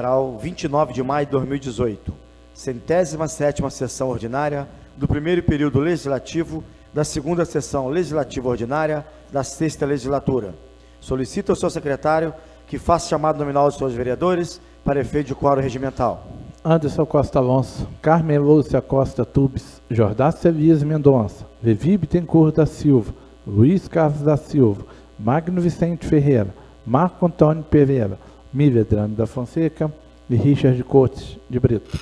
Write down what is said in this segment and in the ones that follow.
numeral 29 de maio de 2018, 107ª sessão ordinária do primeiro período legislativo da segunda sessão legislativa ordinária da sexta legislatura. Solicito ao senhor secretário que faça chamado nominal dos senhores vereadores para efeito de quórum regimental. Anderson Costa Alonso, Carmen Lúcia Costa Tubes, Jordácio Elias Mendonça, Levi Bittencourt da Silva, Luiz Carlos da Silva, Magno Vicente Ferreira, Marco Antônio Pereira, Mívia Drame da Fonseca e Richard Cotes de Brito.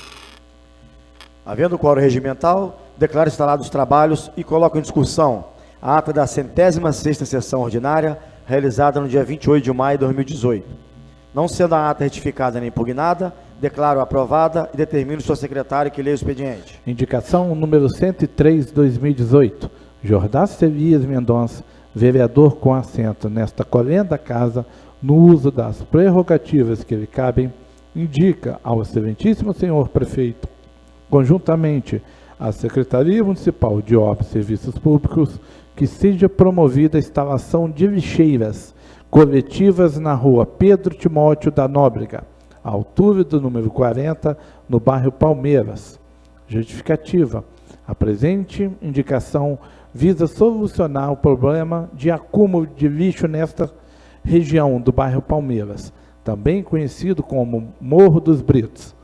Havendo quórum regimental, declaro instalados os trabalhos e coloco em discussão a ata da 106ª sessão ordinária, realizada no dia 28 de maio de 2018. Não sendo a ata retificada nem impugnada, declaro aprovada e determino o senhor secretário que leia o expediente. Indicação número 103/2018. Jordácio Elias Mendonça, vereador com assento nesta colenda casa, no uso das prerrogativas que lhe cabem, indica ao excelentíssimo senhor prefeito, conjuntamente à Secretaria Municipal de Obras e Serviços Públicos, que seja promovida a instalação de lixeiras coletivas na rua Pedro Timóteo da Nóbrega, à altura do número 40, no bairro Palmeiras. Justificativa. A presente indicação visa solucionar o problema de acúmulo de lixo nesta região do bairro Palmeiras, também conhecido como Morro dos Britos.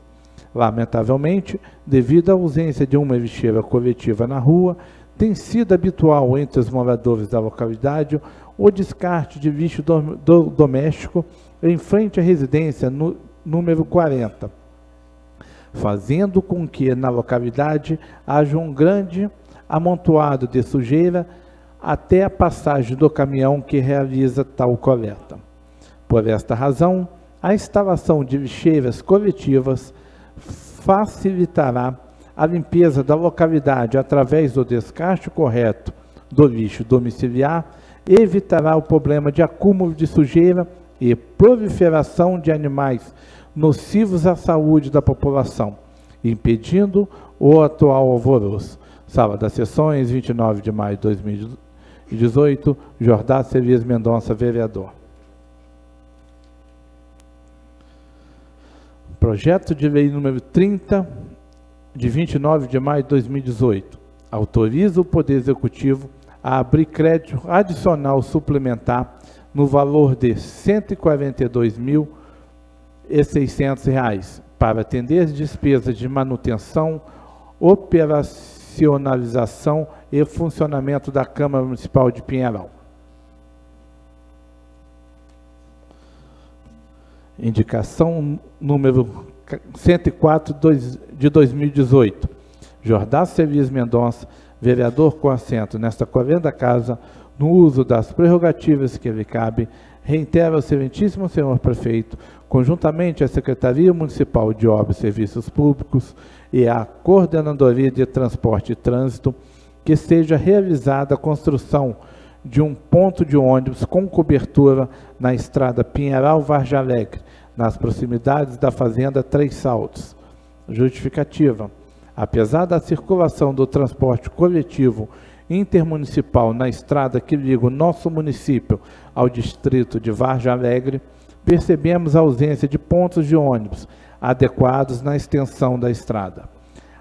Lamentavelmente, devido à ausência de uma lixeira coletiva na rua, tem sido habitual entre os moradores da localidade o descarte de lixo doméstico em frente à residência número 40, fazendo com que na localidade haja um grande amontoado de sujeira até a passagem do caminhão que realiza tal coleta. Por esta razão, a instalação de lixeiras coletivas facilitará a limpeza da localidade através do descarte correto do lixo domiciliar, evitará o problema de acúmulo de sujeira e proliferação de animais nocivos à saúde da população, impedindo o atual alvoroço. Sala das Sessões, 29 de maio de 2018, Jordácio Elias Mendonça, vereador. Projeto de lei número 30, de 29 de maio de 2018, autoriza o Poder Executivo a abrir crédito adicional suplementar no valor de R$ 142.600 para atender as despesas de manutenção, operacionalização e funcionamento da Câmara Municipal de Pinheiral. Indicação número 104 de 2018. Jordácio Elias Mendonça, vereador com assento nesta colenda casa, no uso das prerrogativas que lhe cabe, reitera ao excelentíssimo senhor prefeito, conjuntamente à Secretaria Municipal de Obras e Serviços Públicos e à Coordenadoria de Transporte e Trânsito, que seja realizada a construção de um ponto de ônibus com cobertura na estrada Pinheiral-Vargem Alegre, nas proximidades da Fazenda Três Saltos. Justificativa. Apesar da circulação do transporte coletivo intermunicipal na estrada que liga o nosso município ao distrito de Vargem Alegre, percebemos a ausência de pontos de ônibus adequados na extensão da estrada.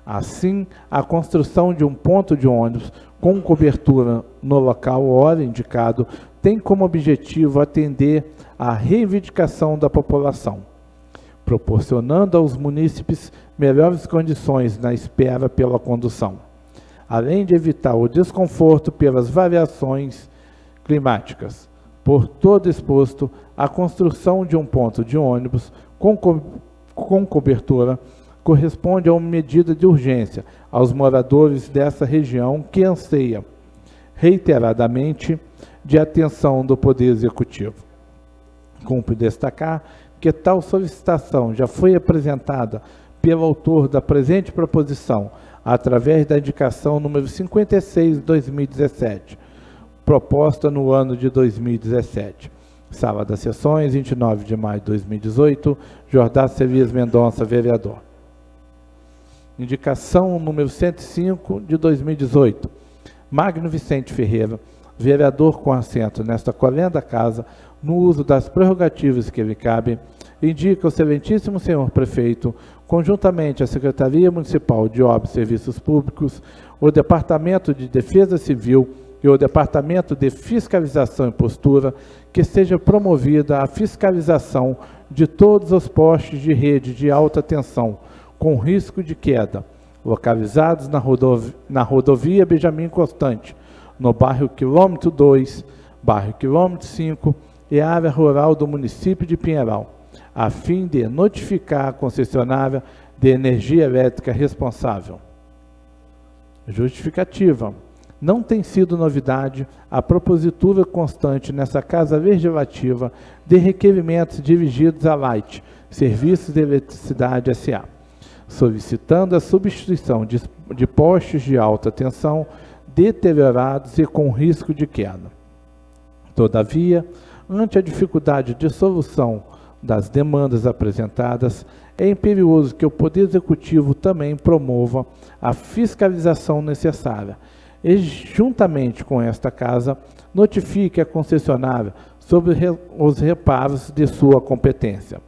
Assim, a construção de um ponto de ônibus com cobertura no local hora indicado tem como objetivo atender à reivindicação da população, proporcionando aos munícipes melhores condições na espera pela condução, além de evitar o desconforto pelas variações climáticas. Por todo exposto, a construção de um ponto de ônibus com cobertura corresponde a uma medida de urgência aos moradores dessa região que anseia, reiteradamente, de atenção do Poder Executivo. Cumpre destacar que tal solicitação já foi apresentada pelo autor da presente proposição, através da indicação número 56 de 2017, proposta no ano de 2017. Sala das Sessões, 29 de maio de 2018, Jordácio Elias Mendonça, vereador. Indicação número 105 de 2018, Magno Vicente Ferreira, vereador com assento nesta correnda casa, no uso das prerrogativas que lhe cabem, indica o excelentíssimo senhor prefeito, conjuntamente à Secretaria Municipal de Obras e Serviços Públicos, o Departamento de Defesa Civil e o Departamento de Fiscalização e Postura, que seja promovida a fiscalização de todos os postes de rede de alta tensão, com risco de queda, localizados na rodovia Benjamin Constant, no bairro Quilômetro 2, bairro Quilômetro 5 e área rural do município de Pinheiral, a fim de notificar a concessionária de energia elétrica responsável. Justificativa. Não tem sido novidade a propositura constante nessa Casa Legislativa de requerimentos dirigidos à Light, Serviços de Eletricidade S.A., solicitando a substituição de postes de alta tensão deteriorados e com risco de queda. Todavia, ante a dificuldade de solução das demandas apresentadas, é imperioso que o Poder Executivo também promova a fiscalização necessária e, juntamente com esta Casa, notifique a concessionária sobre os reparos de sua competência.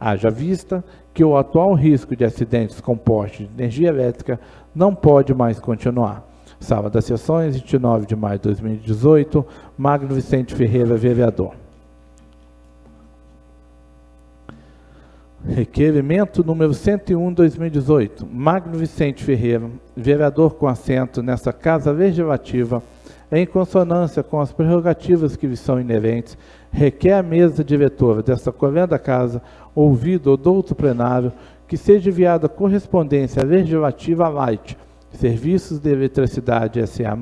Haja vista que o atual risco de acidentes com postes de energia elétrica não pode mais continuar. Sala das Sessões, 29 de maio de 2018, Magno Vicente Ferreira, vereador. Requerimento número 101, 2018. Magno Vicente Ferreira, vereador com assento nesta Casa Legislativa, em consonância com as prerrogativas que lhe são inerentes, requer à mesa diretora desta correnda casa, ouvido o douto plenário, que seja enviada correspondência legislativa à Light, Serviços de Eletricidade S.A.,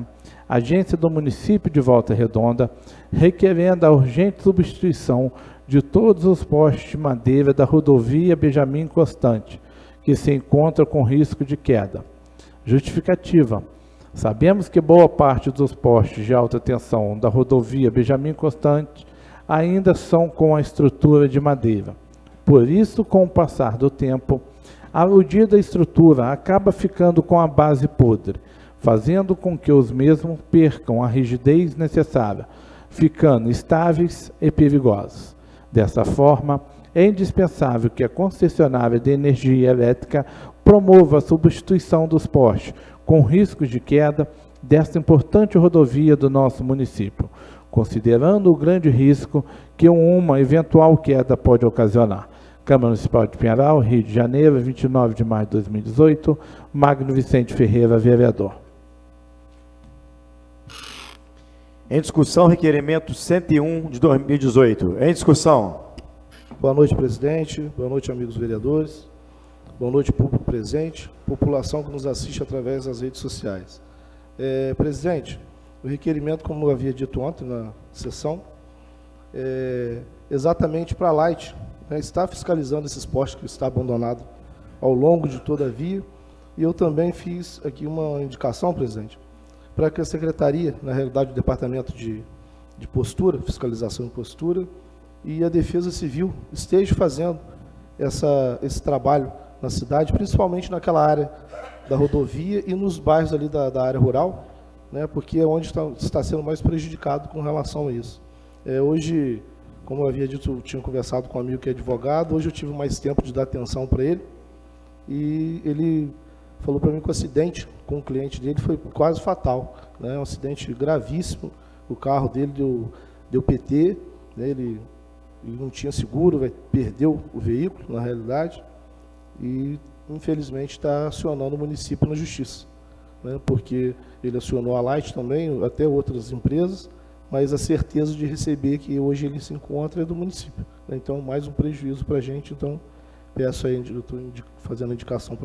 agência do município de Volta Redonda, requerendo a urgente substituição de todos os postes de madeira da rodovia Benjamin Constant, que se encontra com risco de queda. Justificativa. Sabemos que boa parte dos postes de alta tensão da rodovia Benjamin Constant ainda são com a estrutura de madeira. Por isso, com o passar do tempo, a aludida estrutura acaba ficando com a base podre, fazendo com que os mesmos percam a rigidez necessária, ficando estáveis e perigosos. Dessa forma, é indispensável que a concessionária de energia elétrica promova a substituição dos postes com riscos de queda desta importante rodovia do nosso município, considerando o grande risco que uma eventual queda pode ocasionar. Câmara Municipal de Pinheiral, Rio de Janeiro, 29 de maio de 2018, Magno Vicente Ferreira, vereador. Em discussão, requerimento 101 de 2018. Em discussão. Boa noite, presidente. Boa noite, amigos vereadores. Boa noite, público presente. População que nos assiste através das redes sociais. Presidente, o requerimento, como eu havia dito ontem na sessão, é exatamente para a Light, né, está fiscalizando esses postes que está abandonado ao longo de toda a via. E eu também fiz aqui uma indicação, presidente, para que a Secretaria, na realidade o Departamento de Postura, Fiscalização e Postura, e a Defesa Civil esteja fazendo esse trabalho na cidade, principalmente naquela área da rodovia e nos bairros ali da área rural, né, porque é onde está sendo mais prejudicado com relação a isso. Hoje, como eu havia dito, eu tinha conversado com um amigo que é advogado, hoje eu tive mais tempo de dar atenção para ele, e ele falou para mim que o acidente com o cliente dele foi quase fatal, né? Um acidente gravíssimo, o carro dele deu PT, né? Ele não tinha seguro, perdeu o veículo, na realidade, e infelizmente está acionando o município na justiça, né? Porque ele acionou a Light também, até outras empresas, mas a certeza de receber que hoje ele se encontra é do município, né? Então, mais um prejuízo para a gente. Então, peço aí, eu estou fazendo indicação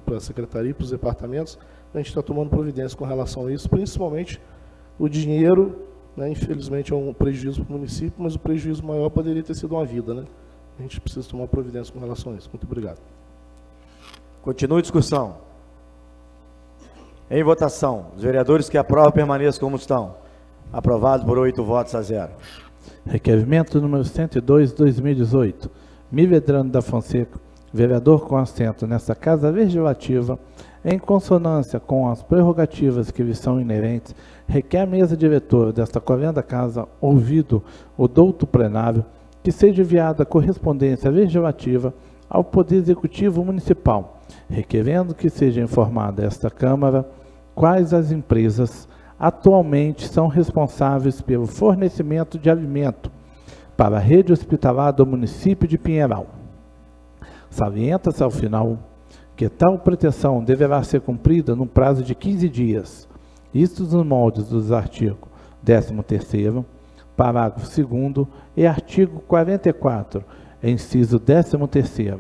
para a Secretaria, para os departamentos, a gente está tomando providência com relação a isso, principalmente o dinheiro, né, infelizmente é um prejuízo para o município, mas o prejuízo maior poderia ter sido uma vida, né? A gente precisa tomar providência com relação a isso. Muito obrigado. Continue a discussão. Em votação, os vereadores que aprovam permaneçam como estão. Aprovado por 8 votos a 0. Requerimento número 102, 2018. Mivedrano da Fonseca, vereador com assento nesta Casa Legislativa, em consonância com as prerrogativas que lhe são inerentes, requer a mesa diretora desta correnda Casa, ouvido o douto plenário, que seja enviada a correspondência legislativa ao Poder Executivo Municipal, requerendo que seja informada esta Câmara quais as empresas atualmente são responsáveis pelo fornecimento de alimento para a rede hospitalar do município de Pinheiral. Salienta-se ao final que tal pretensão deverá ser cumprida no prazo de 15 dias, isto nos moldes dos artigos 13º, parágrafo 2º e artigo 44, inciso 13º,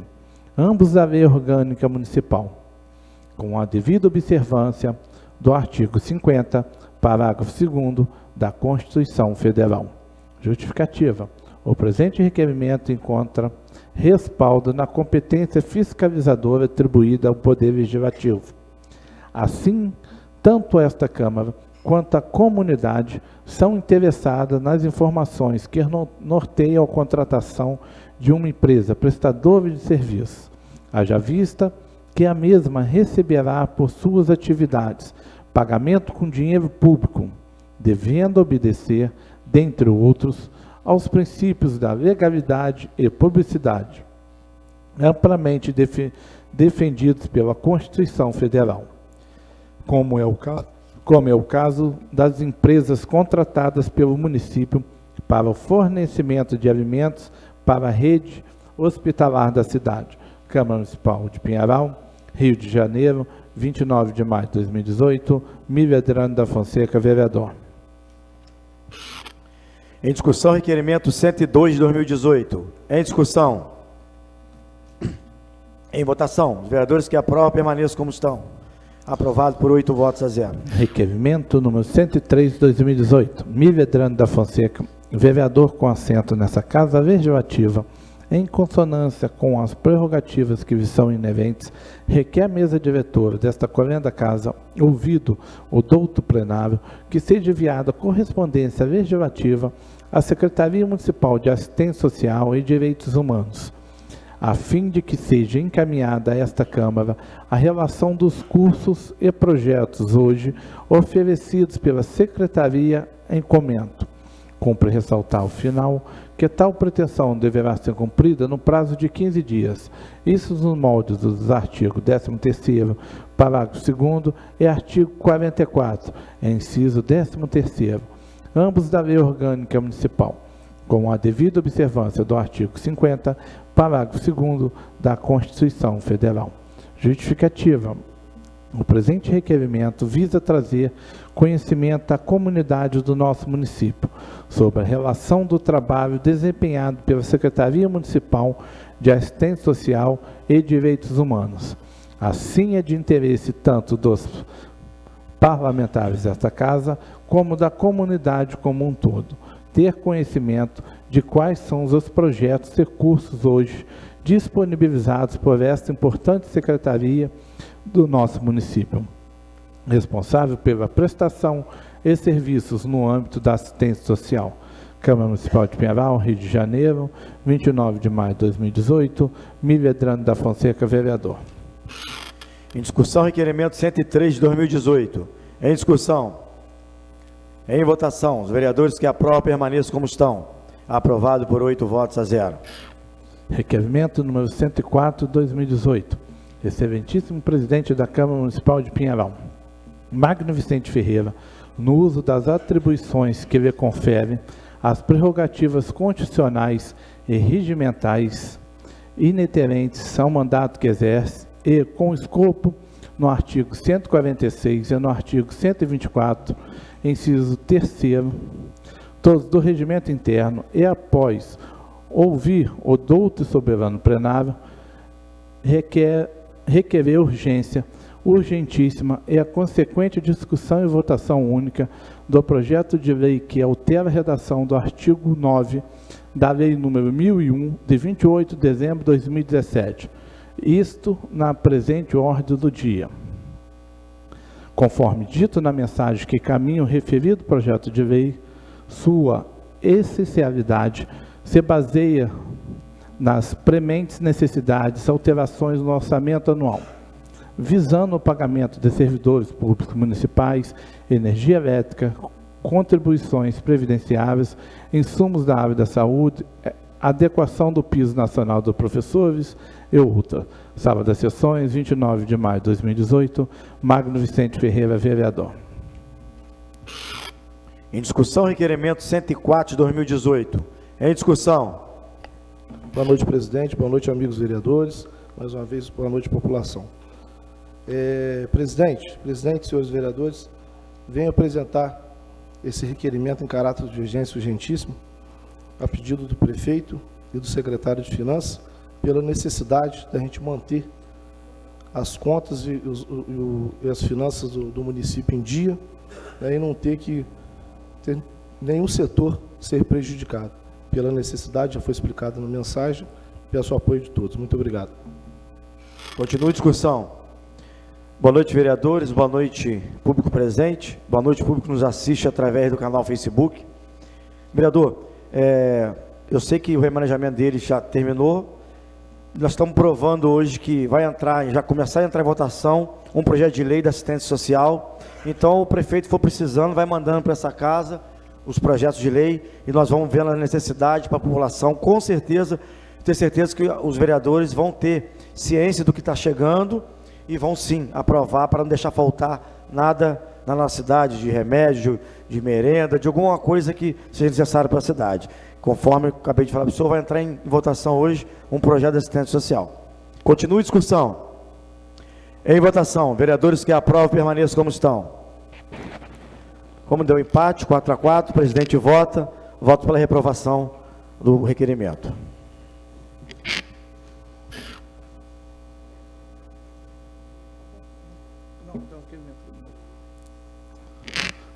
ambos da Lei Orgânica Municipal, com a devida observância do artigo 50, parágrafo 2º da Constituição Federal. Justificativa. O presente requerimento encontra respaldo na competência fiscalizadora atribuída ao Poder Legislativo. Assim, tanto esta Câmara quanto a comunidade são interessadas nas informações que norteiam a contratação de uma empresa prestadora de serviços, haja vista que a mesma receberá por suas atividades pagamento com dinheiro público, devendo obedecer, dentre outros, aos princípios da legalidade e publicidade, amplamente defendidos pela Constituição Federal, como é o caso das empresas contratadas pelo município para o fornecimento de alimentos para a rede hospitalar da cidade. Câmara Municipal de Pinheiral, Rio de Janeiro, 29 de maio de 2018, Mívia Adrano da Fonseca, vereador. Em discussão, requerimento 102 de 2018. Em discussão. Em votação. Os vereadores que aprovam permaneçam como estão. Aprovado por 8 votos a 0. Requerimento número 103 de 2018. Mívia Adrano da Fonseca, vereador com assento nessa Casa Legislativa, em consonância com as prerrogativas que lhe são inerentes, requer a mesa diretora desta correnda Casa, ouvido o douto plenário, que seja enviada correspondência legislativa à Secretaria Municipal de Assistência Social e Direitos Humanos, a fim de que seja encaminhada a esta Câmara a relação dos cursos e projetos hoje oferecidos pela Secretaria em comento. Cumpre ressaltar ao final que tal pretensão deverá ser cumprida no prazo de 15 dias, isso nos moldes dos artigos 13º, parágrafo 2º e artigo 44, inciso 13º, ambos da Lei Orgânica Municipal, com a devida observância do artigo 50, parágrafo 2º da Constituição Federal. Justificativa. O presente requerimento visa trazer conhecimento à comunidade do nosso município sobre a relação do trabalho desempenhado pela Secretaria Municipal de Assistência Social e Direitos Humanos. Assim é de interesse tanto dos parlamentares desta Casa, como da comunidade como um todo, ter conhecimento de quais são os projetos e cursos hoje disponibilizados por esta importante secretaria do nosso município, responsável pela prestação e serviços no âmbito da assistência social. Câmara Municipal de Pinheiral, Rio de Janeiro, 29 de maio de 2018, Mívia Adrano da Fonseca, vereador. Em discussão, requerimento 103 de 2018. Em discussão. Em votação. Os vereadores que aprovam permaneçam como estão. Aprovado por 8 votos a 0. Requerimento número 104 de 2018. Excelentíssimo presidente da Câmara Municipal de Pinheiral, Magno Vicente Ferreira, no uso das atribuições que lhe conferem as prerrogativas constitucionais e regimentais inerentes ao mandato que exerce e com escopo no artigo 146 e no artigo 124, inciso 3º, todos do regimento interno, e após ouvir o douto soberano plenário, requerer urgentíssima e a consequente discussão e votação única do projeto de lei que altera a redação do artigo 9 da Lei nº 1001, de 28 de dezembro de 2017, isto na presente ordem do dia. Conforme dito na mensagem que caminha o referido projeto de lei, sua essencialidade se baseia nas prementes necessidades, alterações no orçamento anual, visando o pagamento de servidores públicos municipais, energia elétrica, contribuições previdenciárias, insumos da área da saúde, adequação do piso nacional dos professores e outra. Sala das sessões, 29 de maio de 2018, Magno Vicente Ferreira, vereador. Em discussão, requerimento 104 de 2018. Em discussão. Boa noite, presidente. Boa noite, amigos vereadores. Mais uma vez, boa noite, população. Presidente, senhores vereadores, venho apresentar esse requerimento em caráter de urgência urgentíssimo, a pedido do prefeito e do secretário de Finanças, pela necessidade da gente manter as contas e as finanças do município em dia, né, e não ter nenhum setor ser prejudicado. Pela necessidade, já foi explicado na mensagem, peço o apoio de todos. Muito obrigado. Continua a discussão. Boa noite, vereadores. Boa noite, público presente. Boa noite, público que nos assiste através do canal Facebook. Vereador, eu sei que o remanejamento dele já terminou. Nós estamos provando hoje que vai já começar a entrar em votação um projeto de lei da assistência social. Então, o prefeito for precisando, vai mandando para essa casa os projetos de lei e nós vamos vendo a necessidade para a população. Com certeza, ter certeza que os vereadores vão ter ciência do que está chegando e vão sim aprovar para não deixar faltar nada na nossa cidade, de remédio, de merenda, de alguma coisa que seja necessário para a cidade. Conforme eu acabei de falar para o senhor, vai entrar em votação hoje um projeto de assistência social. Continue a discussão. Em votação, vereadores que aprovam permaneçam como estão. Como deu empate, 4-4, o presidente vota. Voto pela reprovação do requerimento.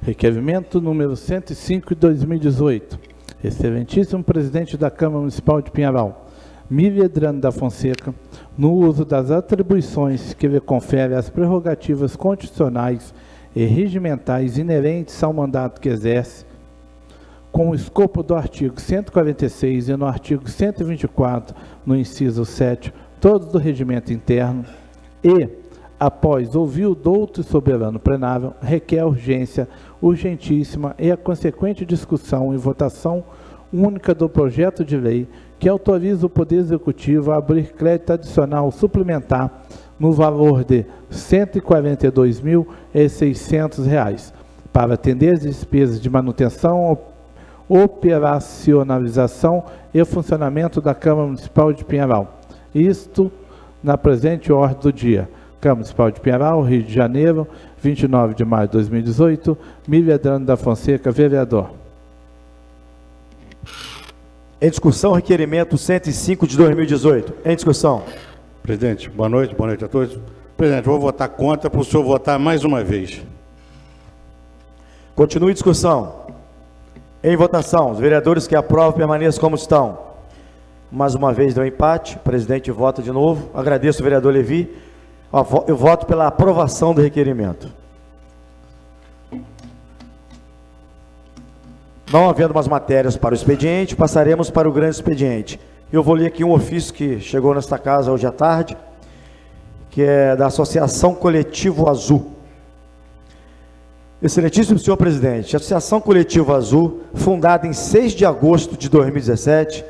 Requerimento número 105 de 2018. Excelentíssimo presidente da Câmara Municipal de Pinheiral, Miriam Adrano da Fonseca, no uso das atribuições que lhe confere as prerrogativas constitucionais e regimentais inerentes ao mandato que exerce, com o escopo do artigo 146 e no artigo 124, no inciso 7, todos do regimento interno, e, após ouvir o douto e soberano plenário, requer urgência urgentíssima e a consequente discussão e votação única do projeto de lei que autoriza o Poder Executivo a abrir crédito adicional suplementar no valor de R$ 142.600 para atender as despesas de manutenção, operacionalização e funcionamento da Câmara Municipal de Pinheiral. Isto na presente ordem do dia. Câmara Municipal de Pinheiral, Rio de Janeiro, 29 de maio de 2018, Miriam Adrano da Fonseca, vereador. Em discussão, requerimento 105 de 2018. Em discussão. Presidente, boa noite a todos. Presidente, vou votar contra para o senhor votar mais uma vez. Continue a discussão. Em votação, os vereadores que aprovam permaneçam como estão. Mais uma vez deu empate, o presidente vota de novo. Agradeço o vereador Levi. Eu voto pela aprovação do requerimento. Não havendo mais matérias para o expediente, passaremos para o grande expediente. Eu vou ler aqui um ofício que chegou nesta casa hoje à tarde, que é da Associação Coletivo Azul. Excelentíssimo senhor presidente, a Associação Coletivo Azul, fundada em 6 de agosto de 2017,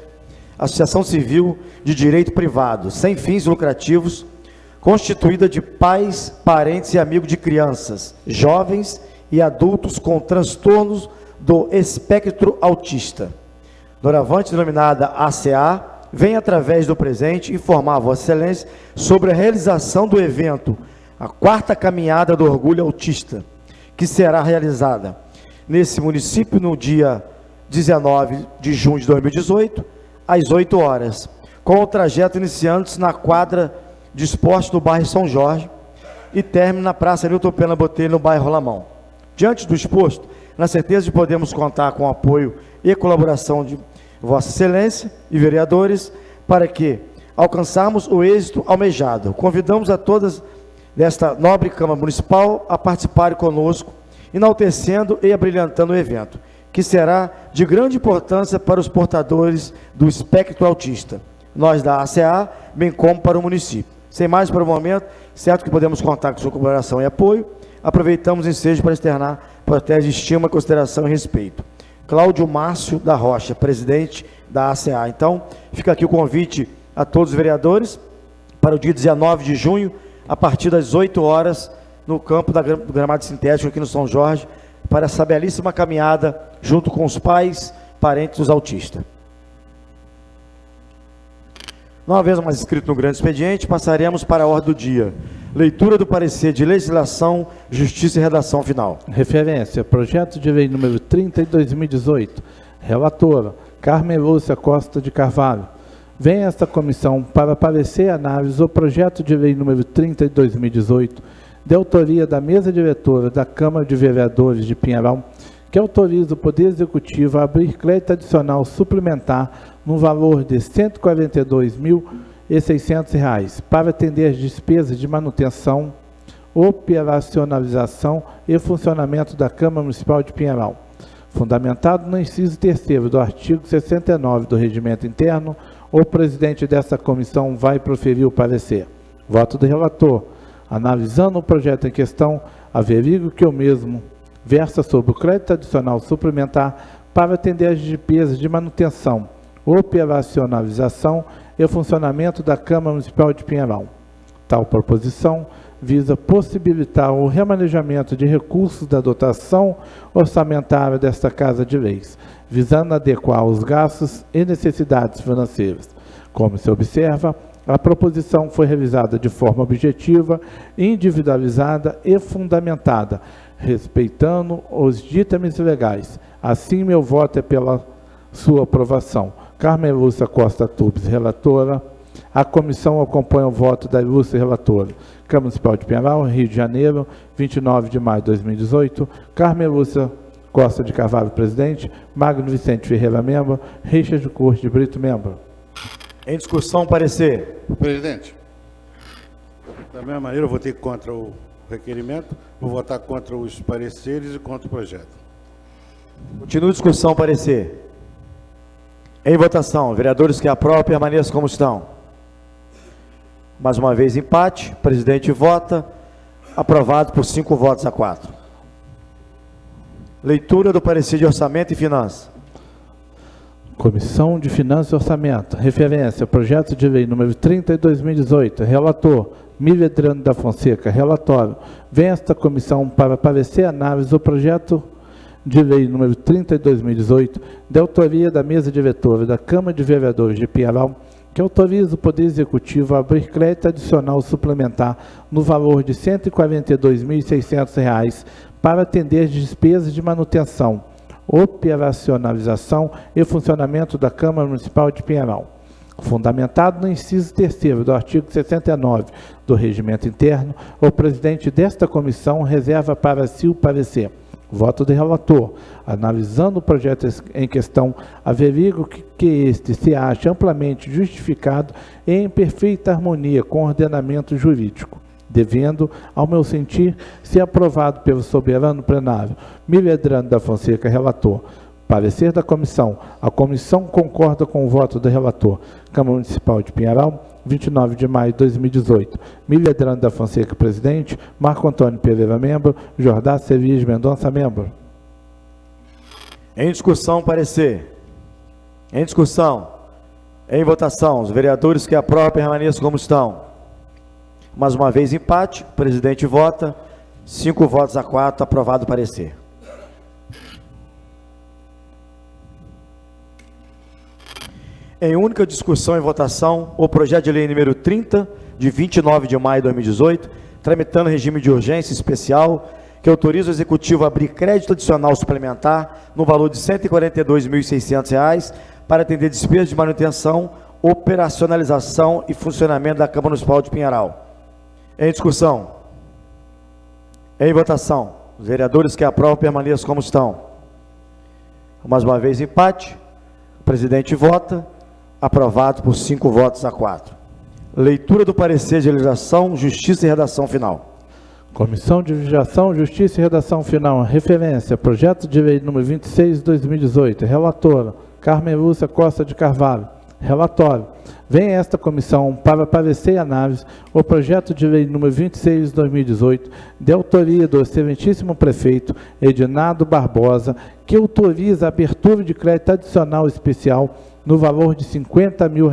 Associação Civil de Direito Privado, sem fins lucrativos, constituída de pais, parentes e amigos de crianças, jovens e adultos com transtornos do espectro autista. Doravante denominada ACA, vem através do presente informar a Vossa Excelência sobre a realização do evento, a 4ª Caminhada do Orgulho Autista, que será realizada nesse município no dia 19 de junho de 2018, às 8 horas, com o trajeto iniciando-se na quadra de esporte do bairro São Jorge e término na Praça Nilton Pena Botelho, no bairro Rolamão. Diante do exposto, na certeza de podermos contar com o apoio e colaboração de Vossa Excelência e vereadores, para que alcançarmos o êxito almejado. Convidamos a todas desta nobre Câmara Municipal a participarem conosco, enaltecendo e abrilhantando o evento, que será de grande importância para os portadores do espectro autista. nós da ACA, bem como para o município. Sem mais para o momento, certo que podemos contar com sua colaboração e apoio, aproveitamos o ensejo para externar protestos de estima, consideração e respeito. Cláudio Márcio da Rocha, presidente da ACA. Então, fica aqui o convite a todos os vereadores para o dia 19 de junho, a partir das 8 horas, no campo do gramado sintético aqui no São Jorge, para essa belíssima caminhada junto com os pais, parentes dos autistas. Não havendo mais inscrito no grande expediente, passaremos para a ordem do dia. Leitura do parecer de legislação, justiça e redação final. Referência, projeto de lei número 30 de 2018. Relatora, Carmen Lúcia Costa de Carvalho. Vem esta comissão para parecer e análise o projeto de lei número 30 de 2018, de autoria da mesa diretora da Câmara de Vereadores de Pinheiral, que autoriza o Poder Executivo a abrir crédito adicional suplementar no valor de R$ 142.600 para atender as despesas de manutenção, operacionalização e funcionamento da Câmara Municipal de Pinheiral, fundamentado no inciso 3º do artigo 69 do Regimento Interno. O presidente dessa comissão vai proferir o parecer. Voto do relator. Analisando o projeto em questão, averigo que o mesmo versa sobre o crédito adicional suplementar para atender as despesas de manutenção, operacionalização e funcionamento da Câmara Municipal de Pinheiral. Tal proposição visa possibilitar o remanejamento de recursos da dotação orçamentária desta Casa de Leis, visando adequar os gastos e necessidades financeiras. Como se observa, a proposição foi revisada de forma objetiva, individualizada e fundamentada, respeitando os ditames legais. Assim, meu voto é pela sua aprovação. Carmen Lúcia Costa Tubes, relatora. A comissão acompanha o voto da ilustre relatora. Câmara Municipal de Pinheiral, Rio de Janeiro, 29 de maio de 2018. Carmen Lúcia Costa de Carvalho, presidente. Magno Vicente Ferreira, membro. Richard Curte de Brito, membro. Em discussão, parecer. Presidente, da mesma maneira eu votei contra o requerimento, vou votar contra os pareceres e contra o projeto. Continua a discussão, parecer. Em votação, vereadores que aprovam, permaneçam como estão. Mais uma vez, empate. O presidente vota. Aprovado por 5 votos a 4. Leitura do parecer de orçamento e finanças. Comissão de Finanças e Orçamento. Referência, projeto de lei número 30 de 2018. Relator, Mívia Adriano da Fonseca. Relatório. Vem esta comissão para parecer e análise o projeto de lei número 30 de 2018, de autoria da mesa diretora da Câmara de Vereadores de Pinheiral, que autoriza o Poder Executivo a abrir crédito adicional suplementar no valor de R$ 142.600 para atender as despesas de manutenção, operacionalização e funcionamento da Câmara Municipal de Pinheiral, fundamentado no inciso 3º do artigo 69 do Regimento Interno. O presidente desta comissão reserva para si o parecer. Voto do relator. Analisando o projeto em questão, averigo que este se acha amplamente justificado e em perfeita harmonia com o ordenamento jurídico, devendo, ao meu sentir, ser aprovado pelo soberano plenário. Mívia Adriano da Fonseca, relator. Parecer da comissão. A comissão concorda com o voto do relator. Câmara Municipal de Pinheiral, 29 de maio de 2018. Mívia Adriano da Fonseca, presidente. Marco Antônio Pereira, membro. Jordá Sevias Mendonça, membro. Em discussão, parecer. Em discussão. Em votação. Os vereadores que aprovam, permaneçam como estão. Mais uma vez, empate. O presidente vota. 5 votos a 4. Aprovado o parecer. Em única discussão e votação, o projeto de lei número 30, de 29 de maio de 2018, tramitando regime de urgência especial, que autoriza o Executivo a abrir crédito adicional suplementar no valor de R$ 142.600 para atender despesas de manutenção, operacionalização e funcionamento da Câmara Municipal de Pinheiral. Em discussão. Em votação. Os vereadores que aprovam permaneçam como estão. Mais uma vez, empate. O presidente vota. Aprovado por 5 votos a 4. Leitura do parecer de legislação, justiça e redação final. Comissão de Legislação, Justiça e Redação Final. Referência, projeto de lei número 26 de 2018. Relatora, Carmen Lúcia Costa de Carvalho. Relatório. vem a esta comissão para parecer e análise o projeto de lei número 26 de 2018, de autoria do excelentíssimo prefeito Edinardo Barbosa, que autoriza a abertura de crédito adicional especial no valor de R$50 mil,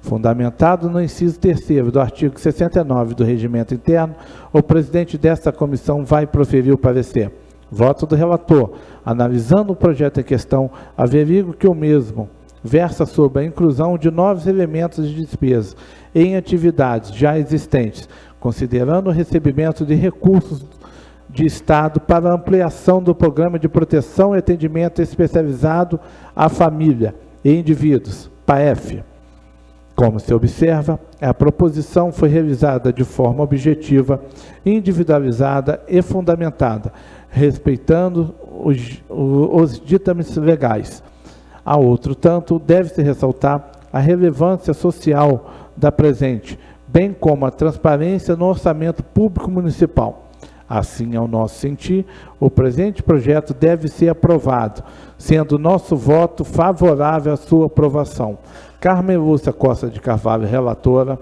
fundamentado no inciso 3º do artigo 69 do Regimento Interno. O presidente desta comissão vai proferir o parecer. Voto do relator. Analisando o projeto em questão, averigo que o mesmo versa sobre a inclusão de novos elementos de despesa em atividades já existentes, considerando o recebimento de recursos de Estado para ampliação do Programa de Proteção e Atendimento Especializado à Família e Indivíduos, PAEF. Como se observa, a proposição foi realizada de forma objetiva, individualizada e fundamentada, respeitando os ditames legais. A outro tanto, deve-se ressaltar a relevância social da presente, bem como a transparência no orçamento público municipal. Assim, ao nosso sentir, o presente projeto deve ser aprovado, sendo nosso voto favorável à sua aprovação. Carmen Lúcia Costa de Carvalho, relatora.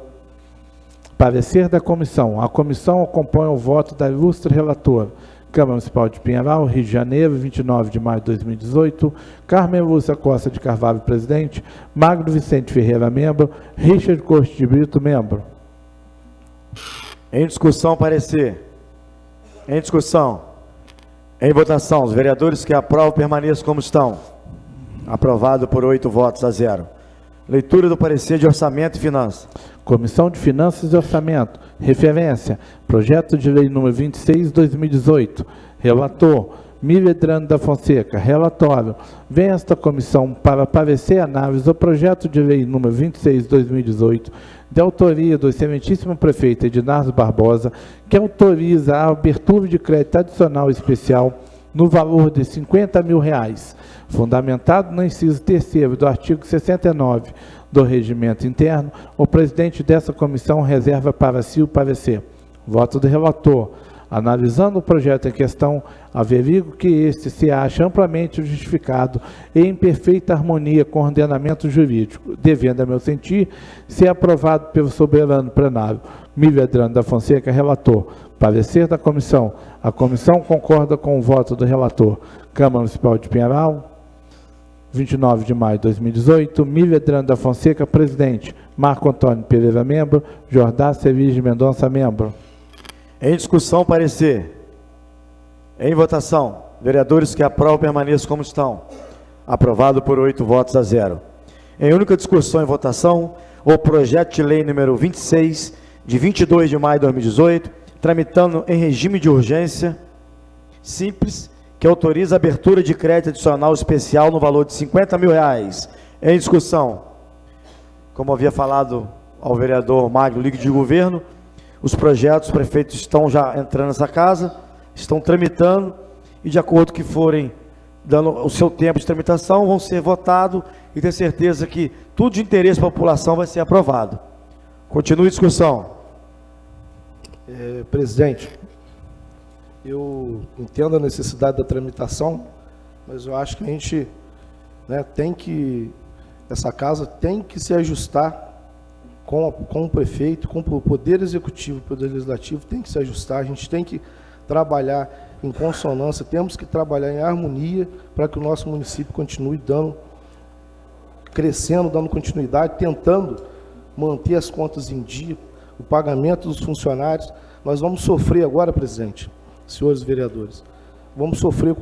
Parecer da comissão. A comissão acompanha o voto da ilustre relatora. Câmara Municipal de Pinheiral, Rio de Janeiro, 29 de maio de 2018. Carmen Lúcia Costa de Carvalho, presidente. Magno Vicente Ferreira, membro. Richard Costa de Brito, membro. Em discussão, parecer. Em discussão. Em votação, os vereadores que aprovam permaneçam como estão. Aprovado por 8 votos a 0. Leitura do parecer de Orçamento e Finanças. Comissão de Finanças e Orçamento. Referência. Projeto de lei número 26 de 2018. Relator. Miledrano da Fonseca. Relatório. Vem esta comissão para parecer e análise do projeto de lei número 26 de 2018, de autoria do excelentíssimo prefeito Edinardo Barbosa, que autoriza a abertura de crédito adicional especial no valor de R$50 mil, fundamentado no inciso 3º do artigo 69 do Regimento Interno. O presidente dessa comissão reserva para si o parecer. Voto do relator. Analisando o projeto em questão, averigo que este se acha amplamente justificado e em perfeita harmonia com o ordenamento jurídico, devendo, a meu sentir, ser aprovado pelo soberano plenário. Miledrano da Fonseca, relator. Parecer da comissão. A comissão concorda com o voto do relator. Câmara Municipal de Pinheiral, 29 de maio de 2018. Miledrano da Fonseca, presidente. Marco Antônio Pereira, membro. Jordá Ceviche Mendonça, membro. Em discussão, parecer. Em votação, vereadores que aprovam permaneçam como estão. Aprovado por 8 votos a 0. Em única discussão e votação, o projeto de lei número 26, de 22 de maio de 2018, tramitando em regime de urgência simples, que autoriza a abertura de crédito adicional especial no valor de R$50 mil. Em discussão. Como havia falado ao vereador Magno, Liga de Governo, os projetos, os prefeitos estão já entrando nessa casa, estão tramitando, e de acordo que forem dando o seu tempo de tramitação, vão ser votados, e ter certeza que tudo de interesse para a população vai ser aprovado. Continue a discussão. Presidente, eu entendo a necessidade da tramitação, mas eu acho que a gente, essa casa tem que se ajustar com o prefeito, com o Poder Executivo, o Poder Legislativo, tem que se ajustar, a gente tem que trabalhar em consonância, temos que trabalhar em harmonia para que o nosso município continue crescendo, dando continuidade, tentando manter as contas em dia, o pagamento dos funcionários. Nós vamos sofrer agora, presidente, senhores vereadores, vamos sofrer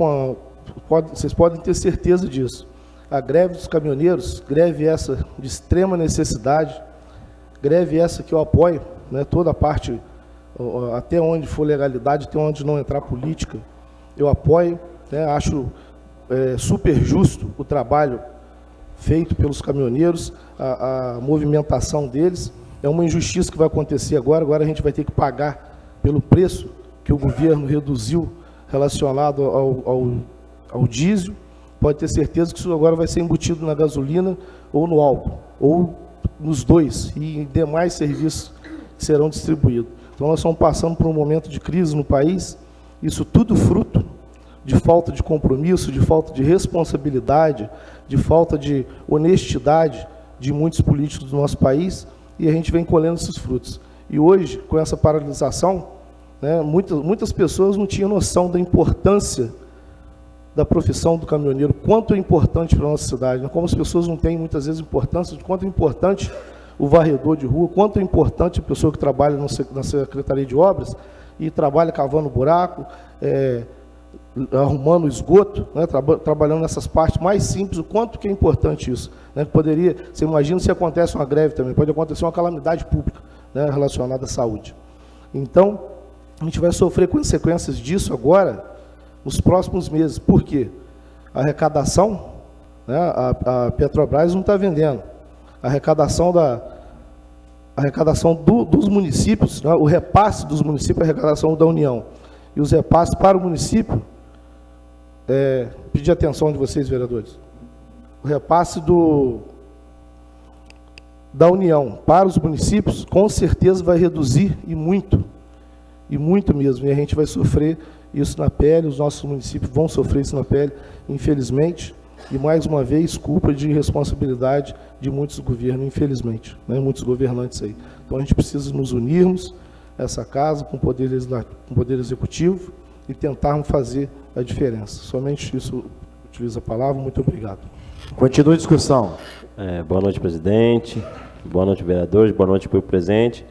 vocês podem ter certeza disso, a greve dos caminhoneiros, greve essa de extrema necessidade, greve essa que eu apoio, toda a parte, até onde for legalidade, até onde não entrar política, eu apoio, acho super justo o trabalho feito pelos caminhoneiros, a movimentação deles. É uma injustiça que vai acontecer agora a gente vai ter que pagar pelo preço que o governo reduziu relacionado ao diesel. Pode ter certeza que isso agora vai ser embutido na gasolina ou no álcool, ou nos dois, e em demais serviços que serão distribuídos. Então, nós estamos passando por um momento de crise no país, isso tudo fruto de falta de compromisso, de falta de responsabilidade, de falta de honestidade de muitos políticos do nosso país, e a gente vem colhendo esses frutos. E hoje, com essa paralisação, né, muitas pessoas não tinham noção da importância da profissão do caminhoneiro, quanto é importante para a nossa cidade, né? Como as pessoas não têm muitas vezes importância de quanto é importante o varredor de rua, quanto é importante a pessoa que trabalha na Secretaria de Obras e trabalha cavando buraco, arrumando esgoto, né? Trabalhando nessas partes mais simples, o quanto que é importante isso, né? Você imagina se acontece uma greve também, pode acontecer uma calamidade pública, né, relacionada à saúde. Então, a gente vai sofrer consequências disso agora, nos próximos meses. Por quê? A arrecadação, né, a Petrobras não está vendendo. A arrecadação dos municípios, né, o repasse dos municípios, a arrecadação da União. E os repasses para o município, pedir atenção de vocês, vereadores. O repasse da União para os municípios, com certeza vai reduzir, e muito mesmo. E a gente vai sofrer isso na pele, os nossos municípios vão sofrer isso na pele, infelizmente, e mais uma vez, culpa de responsabilidade de muitos governos, infelizmente, né, muitos governantes aí. Então a gente precisa nos unirmos, essa casa, com o Poder Legislativo, com o Poder Executivo, e tentarmos fazer a diferença. Somente isso, utilizo a palavra. Muito obrigado. Continua a discussão. Boa noite, presidente. Boa noite, vereadores. Boa noite, público presente.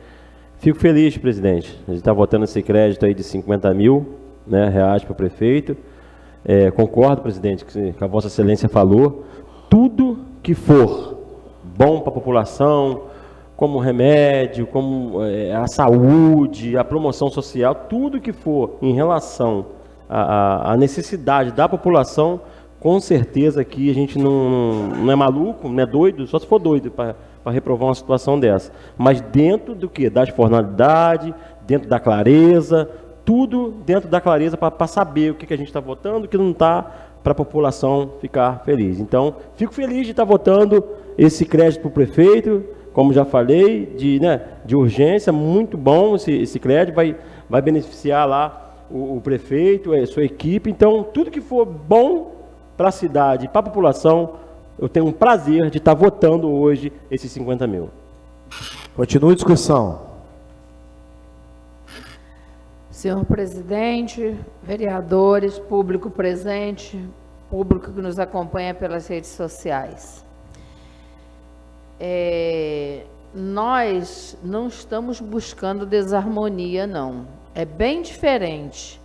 Fico feliz, presidente. A gente está votando esse crédito aí de 50 mil, né, reais para o prefeito. Concordo, presidente, que a Vossa Excelência falou. Tudo que for bom para a população, como remédio, como a saúde, a promoção social, tudo que for em relação à necessidade da população, com certeza que a gente não é maluco, não é doido, só se for doido para reprovar uma situação dessa. Mas dentro do quê? Da formalidade, dentro da clareza, tudo dentro da clareza para saber o que a gente está votando, o que não está, para a população ficar feliz. Então, fico feliz de estar votando esse crédito para o prefeito, como já falei, de urgência, muito bom esse crédito, vai beneficiar lá o prefeito, a sua equipe. Então, tudo que for bom para a cidade, para a população, eu tenho um prazer de estar votando hoje esses 50 mil. Continua a discussão. Senhor presidente, vereadores, público presente, público que nos acompanha pelas redes sociais. Nós não estamos buscando desarmonia, não. É bem diferente.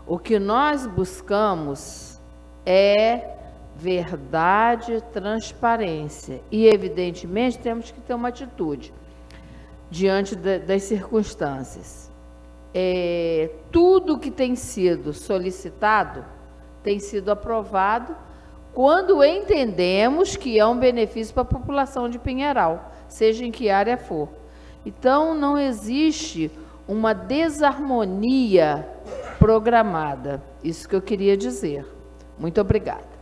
O que nós buscamos é verdade, transparência. E, evidentemente, temos que ter uma atitude diante das circunstâncias. Tudo que tem sido solicitado tem sido aprovado quando entendemos que é um benefício para a população de Pinheiral, seja em que área for. Então, não existe uma desarmonia programada. Isso que eu queria dizer. Muito obrigada.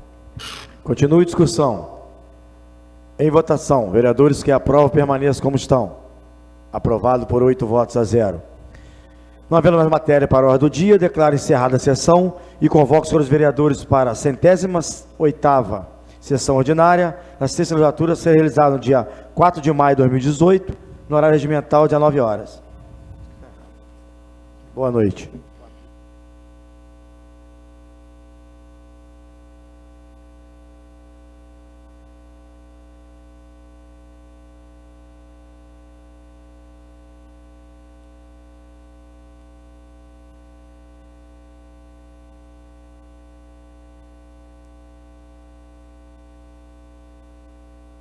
Continue a discussão. Em votação, vereadores que aprovam permaneçam como estão. Aprovado por 8 votos a 0. Não havendo mais matéria para a ordem do dia, declaro encerrada a sessão e convoco os senhores vereadores para a 108ª sessão ordinária, na sexta legislatura, a ser realizada no dia 4 de maio de 2018, no horário regimental, dia 9 horas. Boa noite.